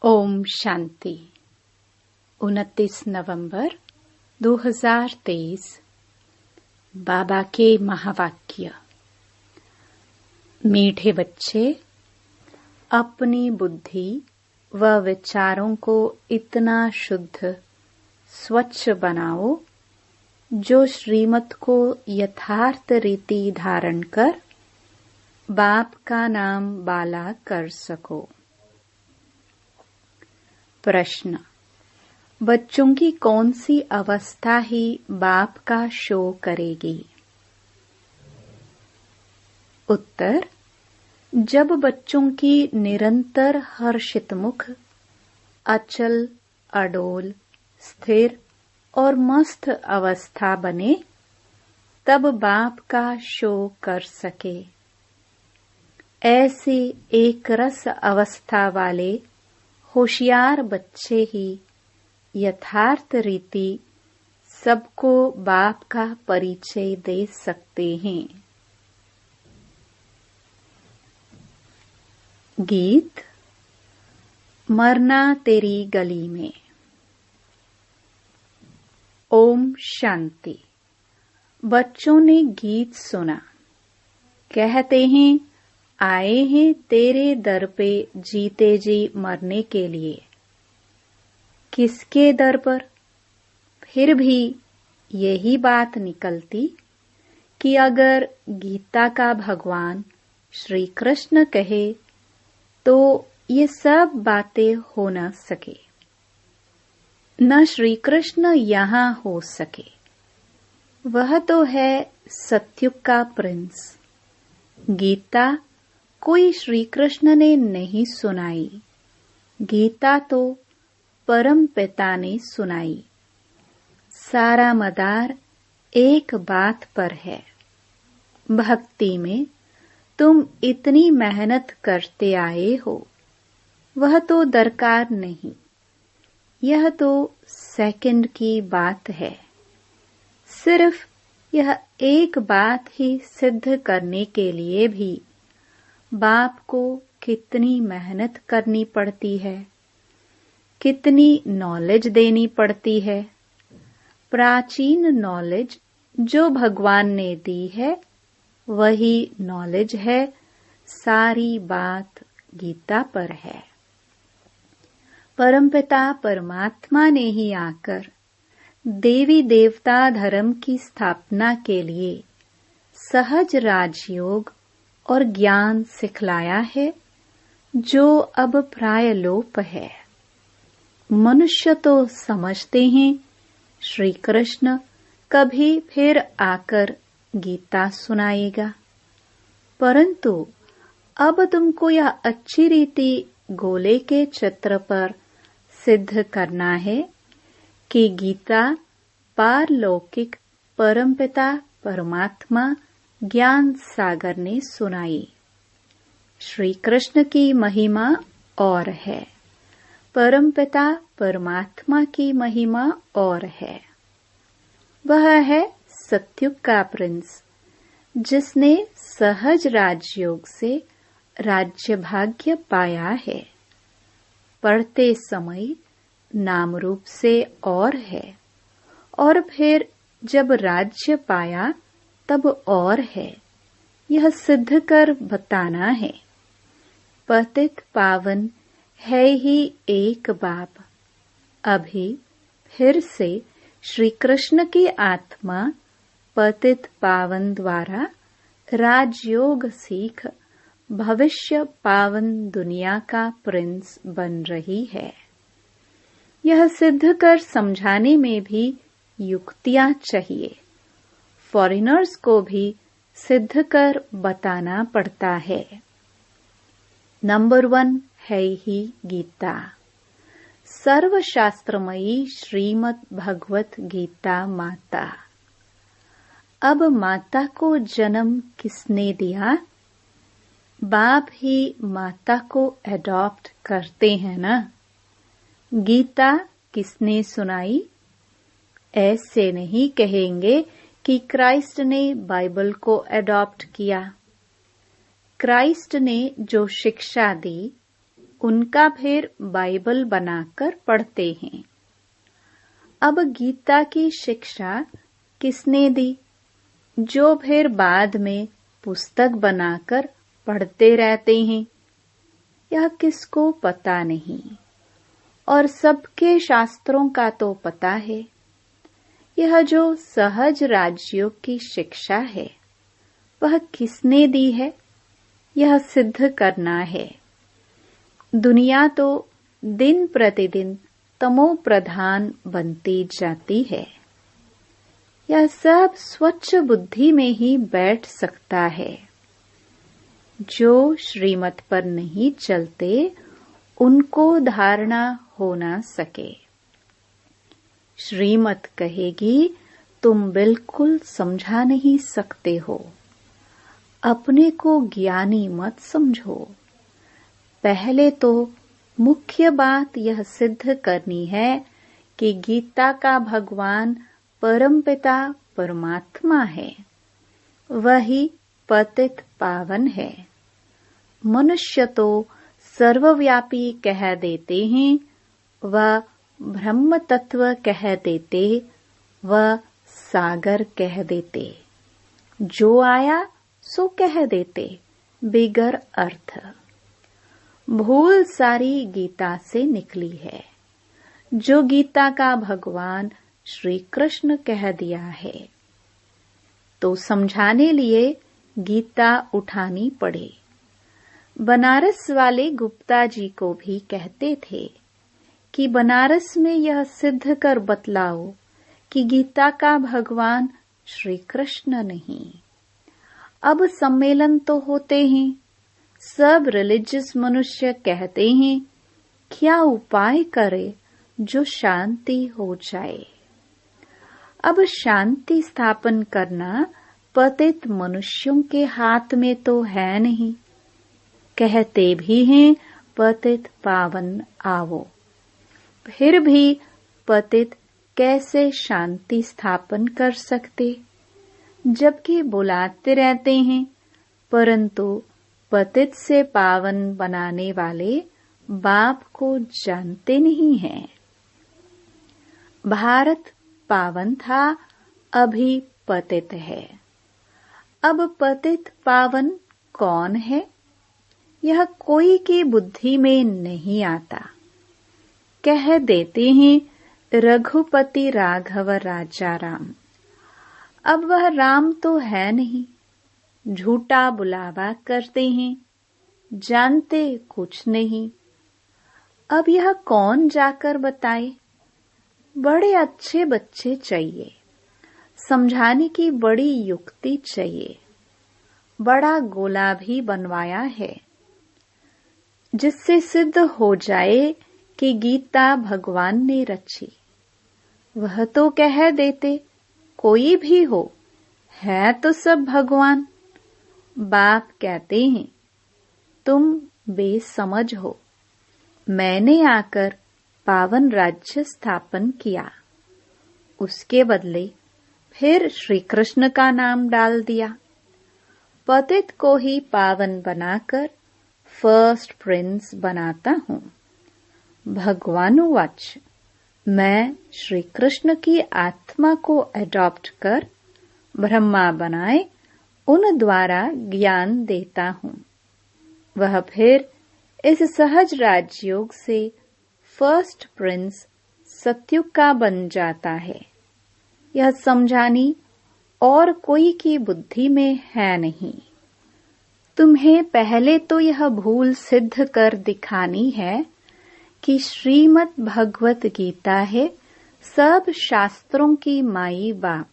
ओम शांति। 29 नवंबर 2023। बाबा के महावाक्य। मीठे बच्चे, अपनी बुद्धि व विचारों को इतना शुद्ध स्वच्छ बनाओ जो श्रीमत को यथार्थ रीति धारण कर बाप का नाम बाला कर सको। प्रश्न। बच्चों की कौन सी अवस्था ही बाप का शो करेगी? उत्तर। जब बच्चों की निरंतर हर्षितमुख, अचल, अडोल, स्थिर और मस्त अवस्था बने, तब बाप का शो कर सके। ऐसी एक रस अवस्था वाले होशियार बच्चे ही यथार्थ रीति सबको बाप का परिचय दे सकते हैं। गीत। मरना तेरी गली में। ओम शांति। बच्चों ने गीत सुना। कहते हैं, आए हैं तेरे दर पे जीते जी मरने के लिए। किसके दर पर? फिर भी यही बात निकलती कि अगर गीता का भगवान श्री कृष्ण कहे तो ये सब बातें हो न सके, न श्री कृष्ण यहाँ हो सके। वह तो है सत्युग का प्रिंस। गीता कोई श्री कृष्ण ने नहीं सुनाई, गीता तो परम पिता ने सुनाई। सारा मदार एक बात पर है, भक्ति में तुम इतनी मेहनत करते आए हो, वह तो दरकार नहीं। यह तो सेकंड की बात है। सिर्फ यह एक बात ही सिद्ध करने के लिए भी बाप को कितनी मेहनत करनी पड़ती है, कितनी नॉलेज देनी पड़ती है। प्राचीन नॉलेज जो भगवान ने दी है वही नॉलेज है। सारी बात गीता पर है। परमपिता परमात्मा ने ही आकर देवी देवता धर्म की स्थापना के लिए सहज राजयोग और ज्ञान सिखलाया है, जो अब प्राय लोप है। मनुष्य तो समझते हैं श्री कृष्ण कभी फिर आकर गीता सुनाएगा, परंतु अब तुमको यह अच्छी रीति गोले के चित्र पर सिद्ध करना है कि गीता पारलौकिक परमपिता परमात्मा ज्ञान सागर ने सुनाई। श्री कृष्ण की महिमा और है, परमपिता परमात्मा की महिमा और है। वह है सत्युग का प्रिंस, जिसने सहज राजयोग से राज्य भाग्य पाया है। पढ़ते समय नाम रूप से और है, और फिर जब राज्य पाया तब और है। यह सिद्ध कर बताना है। पतित पावन है ही एक बाप। अभी फिर से श्री कृष्ण की आत्मा पतित पावन द्वारा राजयोग सीख भविष्य पावन दुनिया का प्रिंस बन रही है। यह सिद्ध कर समझाने में भी युक्तियां चाहिए। फॉरेनर्स को भी सिद्ध कर बताना पड़ता है। नंबर 1 है ही गीता, सर्वशास्त्रमयी श्रीमद् भगवत गीता माता। अब माता को जन्म किसने दिया? बाप ही माता को एडॉप्ट करते हैं ना। गीता किसने सुनाई? ऐसे नहीं कहेंगे कि क्राइस्ट ने बाइबल को एडॉप्ट किया। क्राइस्ट ने जो शिक्षा दी उनका फिर बाइबल बनाकर पढ़ते हैं। अब गीता की शिक्षा किसने दी, जो फिर बाद में पुस्तक बनाकर पढ़ते रहते हैं? यह किसको पता नहीं, और सबके शास्त्रों का तो पता है। यह जो सहज राजयोग की शिक्षा है, वह किसने दी है? यह सिद्ध करना है। दुनिया तो दिन प्रतिदिन तमो प्रधान बनती जाती है। यह सब स्वच्छ बुद्धि में ही बैठ सकता है। जो श्रीमत पर नहीं चलते, उनको धारणा हो ना सके। श्रीमत कहेगी, तुम बिल्कुल समझा नहीं सकते हो, अपने को ज्ञानी मत समझो। पहले तो मुख्य बात यह सिद्ध करनी है कि गीता का भगवान परमपिता परमात्मा है, वही पतित पावन है। मनुष्य तो सर्वव्यापी कह देते हैं, वह ब्रह्म तत्व कह देते, वह सागर कह देते, जो आया सो कह देते, बिगर अर्थ। भूल सारी गीता से निकली है, जो गीता का भगवान श्री कृष्ण कह दिया है। तो समझाने लिए गीता उठानी पड़े। बनारस वाले गुप्ता जी को भी कहते थे कि बनारस में यह सिद्ध कर बतलाओ कि गीता का भगवान श्री कृष्ण नहीं। अब सम्मेलन तो होते हैं, सब रिलीजियस मनुष्य कहते हैं, क्या उपाय करे जो शांति हो जाए। अब शांति स्थापन करना पतित मनुष्यों के हाथ में तो है नहीं। कहते भी हैं, पतित पावन आवो। फिर भी पतित कैसे शांति स्थापन कर सकते, जबकि बुलाते रहते हैं, परंतु पतित से पावन बनाने वाले बाप को जानते नहीं हैं। भारत पावन था, अभी पतित है। अब पतित पावन कौन है, यह कोई की बुद्धि में नहीं आता। कह देते हैं रघुपति राघव राजा राम। अब वह राम तो है नहीं, झूठा बुलावा करते हैं, जानते कुछ नहीं। अब यह कौन जाकर बताए। बड़े अच्छे बच्चे चाहिए, समझाने की बड़ी युक्ति चाहिए। बड़ा गोला भी बनवाया है, जिससे सिद्ध हो जाए कि गीता भगवान ने रची। वह तो कह देते, कोई भी हो, है तो सब भगवान। बाप कहते हैं, तुम बेसमझ हो, मैंने आकर पावन राज्य स्थापन किया। उसके बदले फिर श्री कृष्ण का नाम डाल दिया। पतित को ही पावन बनाकर फर्स्ट प्रिंस बनाता हूँ। भगवानुवाच, मैं श्री कृष्ण की आत्मा को अडॉप्ट कर ब्रह्मा बनाए उन द्वारा ज्ञान देता हूँ। वह फिर इस सहज राजयोग से फर्स्ट प्रिंस सत्युग का बन जाता है। यह समझानी और कोई की बुद्धि में है नहीं। तुम्हें पहले तो यह भूल सिद्ध कर दिखानी है कि श्रीमद् भगवत गीता है सब शास्त्रों की माई बाप।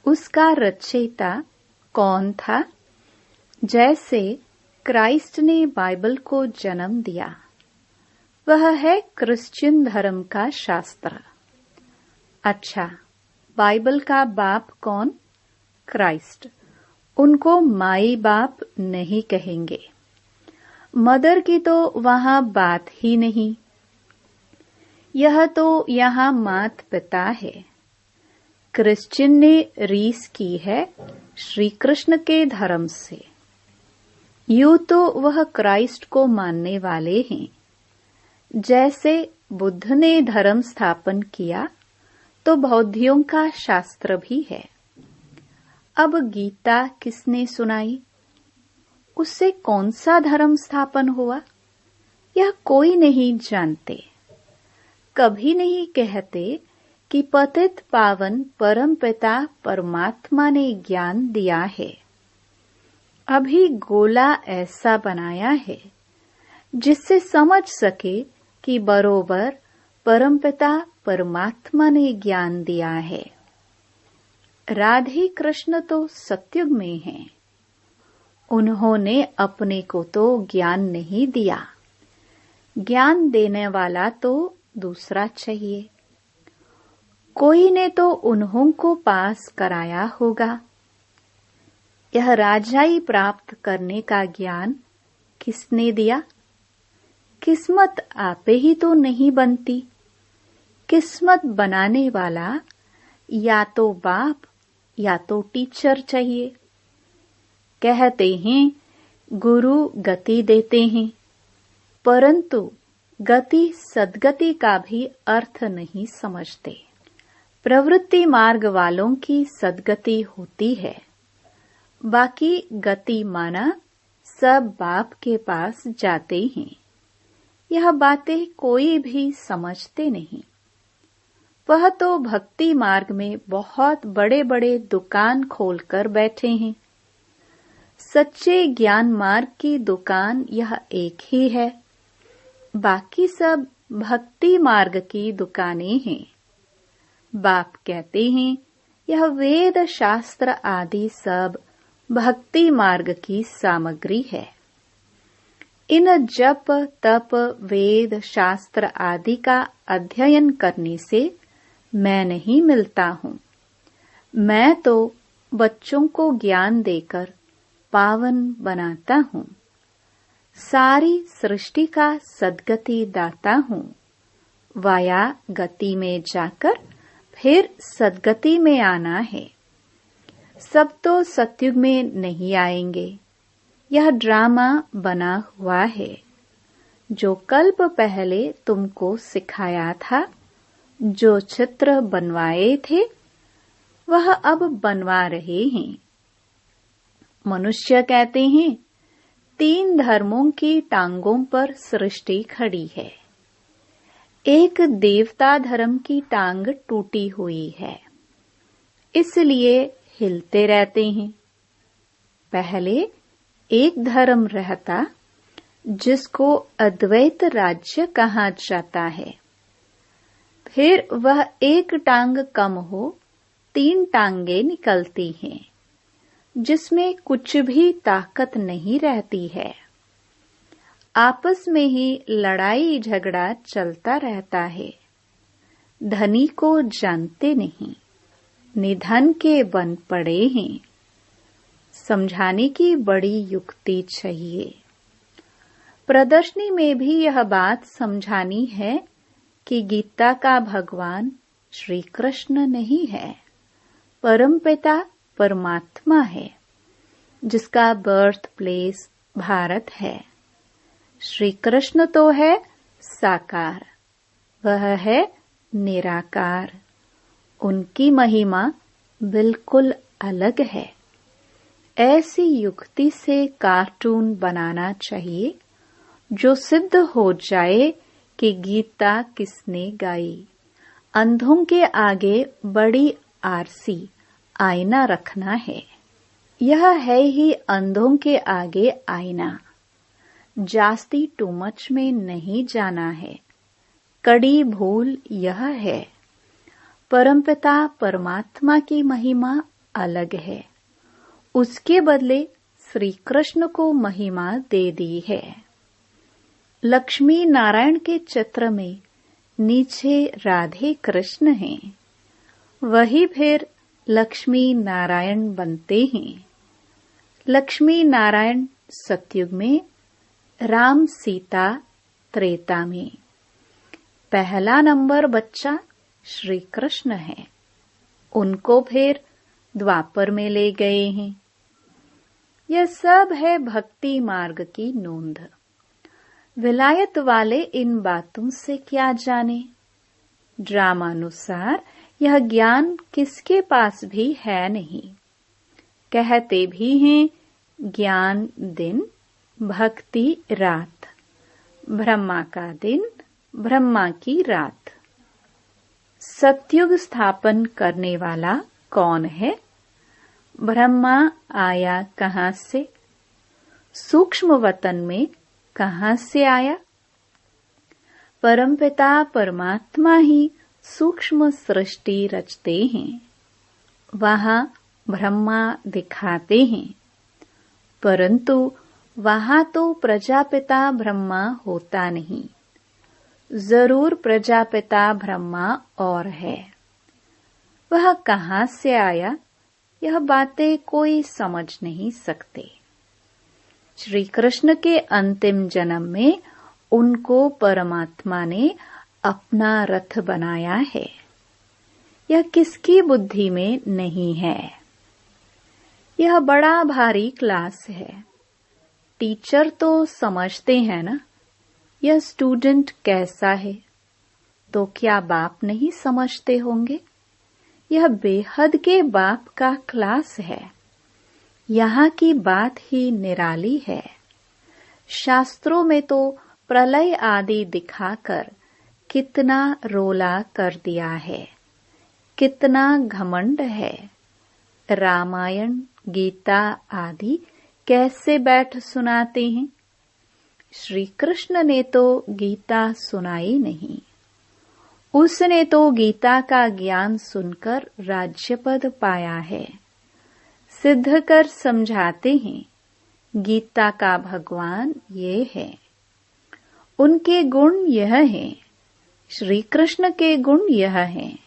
उसका रचयिता कौन था? जैसे क्राइस्ट ने बाइबल को जन्म दिया, वह है क्रिश्चियन धर्म का शास्त्र। अच्छा, बाइबल का बाप कौन? क्राइस्ट। उनको माई बाप नहीं कहेंगे। मदर की तो वहां बात ही नहीं। यह तो यहाँ मात पिता है। क्रिश्चियन ने रीस की है श्री कृष्ण के धर्म से। यूं तो वह क्राइस्ट को मानने वाले हैं। जैसे बुद्ध ने धर्म स्थापन किया तो बौद्धियों का शास्त्र भी है। अब गीता किसने सुनाई, उससे कौन सा धर्म स्थापन हुआ, यह कोई नहीं जानते। कभी नहीं कहते कि पतित पावन परमपिता परमात्मा ने ज्ञान दिया है। अभी गोला ऐसा बनाया है जिससे समझ सके कि बरोबर परमपिता परमात्मा ने ज्ञान दिया है। राधे कृष्ण तो सतयुग में हैं। उन्होंने अपने को तो ज्ञान नहीं दिया, ज्ञान देने वाला तो दूसरा चाहिए। कोई ने तो उन्हों को पास कराया होगा। यह राजाई प्राप्त करने का ज्ञान किसने दिया? किस्मत आपे ही तो नहीं बनती। किस्मत बनाने वाला या तो बाप या तो टीचर चाहिए। कहते हैं गुरु गति देते हैं, परंतु गति सद्गति का भी अर्थ नहीं समझते। प्रवृत्ति मार्ग वालों की सद्गति होती है, बाकी गति माना सब बाप के पास जाते हैं। यह बातें कोई भी समझते नहीं। वह तो भक्ति मार्ग में बहुत बड़े बड़े दुकान खोलकर बैठे हैं। सच्चे ज्ञान मार्ग की दुकान यह एक ही है, बाकी सब भक्ति मार्ग की दुकानें हैं। बाप कहते हैं यह वेद शास्त्र आदि सब भक्ति मार्ग की सामग्री है। इन जप तप वेद शास्त्र आदि का अध्ययन करने से मैं नहीं मिलता हूँ। मैं तो बच्चों को ज्ञान देकर पावन बनाता हूँ। सारी सृष्टि का सद्गति दाता हूँ। वाया गति में जाकर फिर सद्गति में आना है। सब तो सतयुग में नहीं आएंगे। यह ड्रामा बना हुआ है। जो कल्प पहले तुमको सिखाया था, जो चित्र बनवाए थे, वह अब बनवा रहे हैं। मनुष्य कहते हैं 3 धर्मों की टांगों पर सृष्टि खड़ी है। एक देवता धर्म की टांग टूटी हुई है, इसलिए हिलते रहते हैं। पहले एक धर्म रहता जिसको अद्वैत राज्य कहा जाता है। फिर वह एक टांग कम हो 3 टांगे निकलती हैं, जिसमें कुछ भी ताकत नहीं रहती है। आपस में ही लड़ाई झगड़ा चलता रहता है। धनी को जानते नहीं, निधन के बन पड़े हैं। समझाने की बड़ी युक्ति चाहिए। प्रदर्शनी में भी यह बात समझानी है कि गीता का भगवान श्री कृष्ण नहीं है, परमपिता परमात्मा है, जिसका बर्थ प्लेस भारत है। श्री कृष्ण तो है साकार, वह है निराकार। उनकी महिमा बिल्कुल अलग है। ऐसी युक्ति से कार्टून बनाना चाहिए जो सिद्ध हो जाए कि गीता किसने गाई। अंधों के आगे बड़ी आरसी आईना रखना है। यह है ही अंधों के आगे आईना। जास्ती टू मच में नहीं जाना है। कड़ी भूल यह है, परमपिता परमात्मा की महिमा अलग है, उसके बदले श्री कृष्ण को महिमा दे दी है। लक्ष्मी नारायण के चित्र में नीचे राधे कृष्ण हैं, वही फिर लक्ष्मी नारायण बनते हैं। लक्ष्मी नारायण सतयुग में, राम सीता त्रेता में। पहला नंबर बच्चा श्री कृष्ण है, उनको फिर द्वापर में ले गए हैं। यह सब है भक्ति मार्ग की नोंद। विलायत वाले इन बातों से क्या जाने। ड्रामानुसार यह ज्ञान किसके पास भी है नहीं। कहते भी हैं ज्ञान दिन, भक्ति रात, ब्रह्मा का दिन, ब्रह्मा की रात। सतयुग स्थापन करने वाला कौन है? ब्रह्मा आया कहाँ से? सूक्ष्म वतन में कहाँ से आया? परमपिता परमात्मा ही सूक्ष्म सृष्टि रचते हैं। वहां ब्रह्मा दिखाते हैं, परंतु वहां तो प्रजापिता ब्रह्मा होता नहीं। जरूर प्रजापिता ब्रह्मा और है। वह कहाँ से आया, यह बातें कोई समझ नहीं सकते। श्री कृष्ण के अंतिम जन्म में उनको परमात्मा ने अपना रथ बनाया है। यह किसकी बुद्धि में नहीं है। यह बड़ा भारी क्लास है। टीचर तो समझते हैं ना, यह स्टूडेंट कैसा है, तो क्या बाप नहीं समझते होंगे। यह बेहद के बाप का क्लास है। यहाँ की बात ही निराली है। शास्त्रों में तो प्रलय आदि दिखाकर कितना रोला कर दिया है, कितना घमंड है। रामायण गीता आदि कैसे बैठ सुनाते हैं। श्री कृष्ण ने तो गीता सुनाई नहीं। उसने तो गीता का ज्ञान सुनकर राज्यपद पाया है। सिद्ध कर समझाते हैं गीता का भगवान ये है, उनके गुण यह हैं, श्री कृष्ण के गुण यह हैं।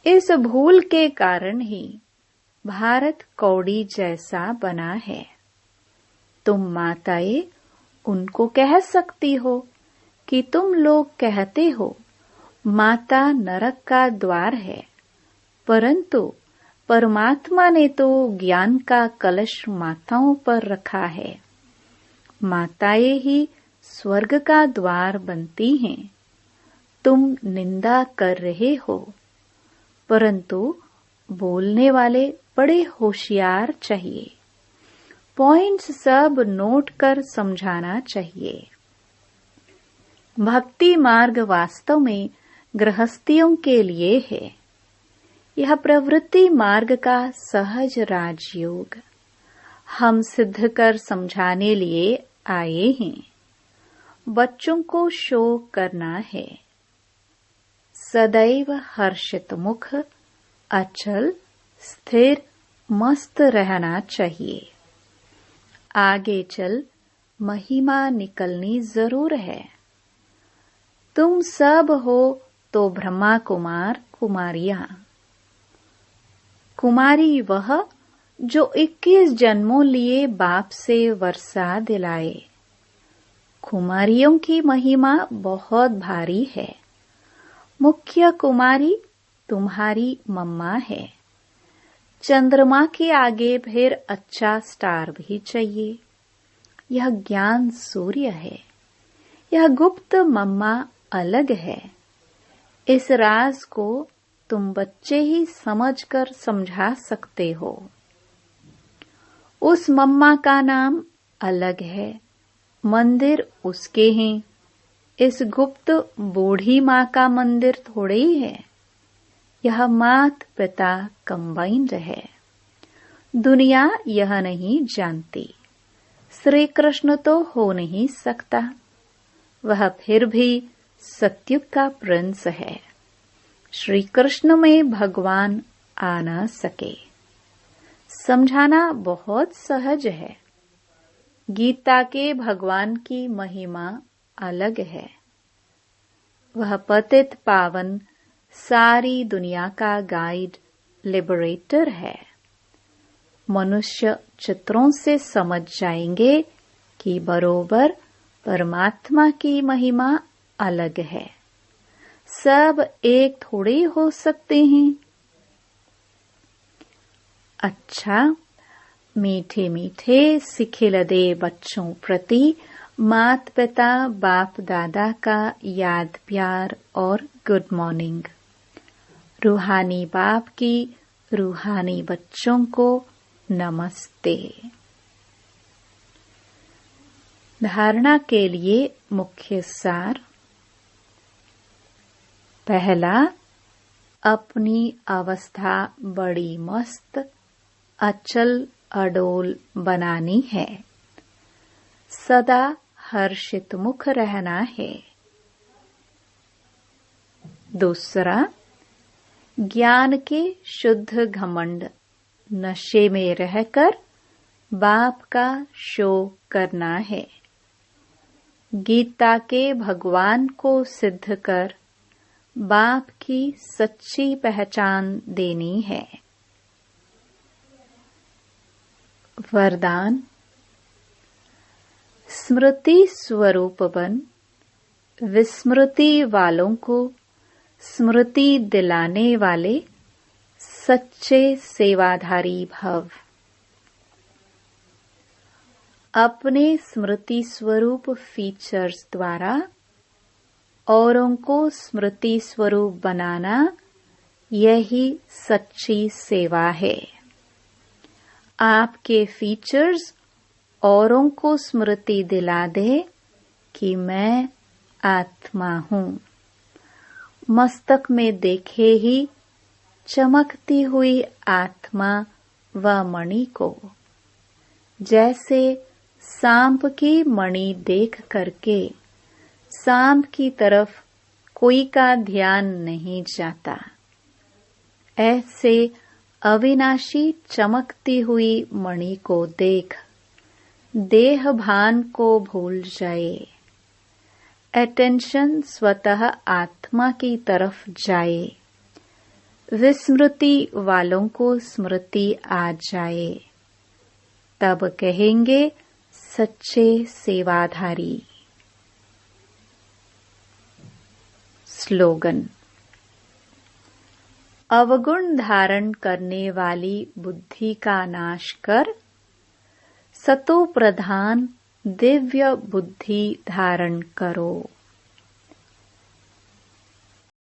इस भूल के कारण ही भारत कौड़ी जैसा बना है। तुम माताएं उनको कह सकती हो कि तुम लोग कहते हो माता नरक का द्वार है, परंतु परमात्मा ने तो ज्ञान का कलश माताओं पर रखा है। माताएं ही स्वर्ग का द्वार बनती हैं। तुम निंदा कर रहे हो, परंतु बोलने वाले बड़े होशियार चाहिए। पॉइंट्स सब नोट कर समझाना चाहिए। भक्ति मार्ग वास्तव में गृहस्थियों के लिए है। यह प्रवृत्ति मार्ग का सहज राजयोग हम सिद्ध कर समझाने लिए आए हैं। बच्चों को शो करना है। सदैव हर्षित मुख, अचल स्थिर मस्त रहना चाहिए। आगे चल महिमा निकलनी जरूर है। तुम सब हो तो ब्रह्मा कुमार कुमारियां। कुमारी वह जो 21 जन्मों लिए बाप से वर्षा दिलाए। कुमारियों की महिमा बहुत भारी है। मुख्य कुमारी तुम्हारी मम्मा है। चंद्रमा के आगे फिर अच्छा स्टार भी चाहिए। यह ज्ञान सूर्य है। यह गुप्त मम्मा अलग है। इस राज को तुम बच्चे ही समझकर समझा सकते हो। उस मम्मा का नाम अलग है, मंदिर उसके हैं। इस गुप्त बूढ़ी माँ का मंदिर थोड़े ही है। यह मात पिता कंबाइंड है। दुनिया यह नहीं जानती। श्री कृष्ण तो हो नहीं सकता। वह फिर भी सतयुग का प्रिंस है। श्री कृष्ण में भगवान आ न सके। समझाना बहुत सहज है। गीता के भगवान की महिमा अलग है। वह पतित पावन सारी दुनिया का गाइड लिबरेटर है। मनुष्य चित्रों से समझ जाएंगे कि बरोबर परमात्मा की महिमा अलग है। सब एक थोड़े हो सकते हैं। अच्छा, मीठे मीठे सिखिलदे बच्चों प्रति मात पिता बाप दादा का याद प्यार और गुड मॉर्निंग। रूहानी बाप की रूहानी बच्चों को नमस्ते। धारणा के लिए मुख्य सार। पहला, अपनी अवस्था बड़ी मस्त अचल अडोल बनानी है। सदा हर्षित मुख रहना है। दूसरा, ज्ञान के शुद्ध घमंड नशे में रहकर बाप का शो करना है। गीता के भगवान को सिद्ध कर बाप की सच्ची पहचान देनी है। वरदान। स्मृति स्वरूप बन विस्मृति वालों को स्मृति दिलाने वाले सच्चे सेवाधारी भव। अपने स्मृति स्वरूप फीचर्स द्वारा औरों को स्मृति स्वरूप बनाना यही सच्ची सेवा है। आपके फीचर्स औरों को स्मृति दिला दे कि मैं आत्मा हूँ। मस्तक में देखे ही चमकती हुई आत्मा व मणि को, जैसे सांप की मणि देख करके सांप की तरफ कोई का ध्यान नहीं जाता, ऐसे अविनाशी चमकती हुई मणि को देख देह भान को भूल जाए। अटेंशन स्वतः आत्मा की तरफ जाए। विस्मृति वालों को स्मृति आ जाए। तब कहेंगे सच्चे सेवाधारी। स्लोगन। अवगुण धारण करने वाली बुद्धि का नाश कर सतो प्रधान दिव्य बुद्धि धारण करो।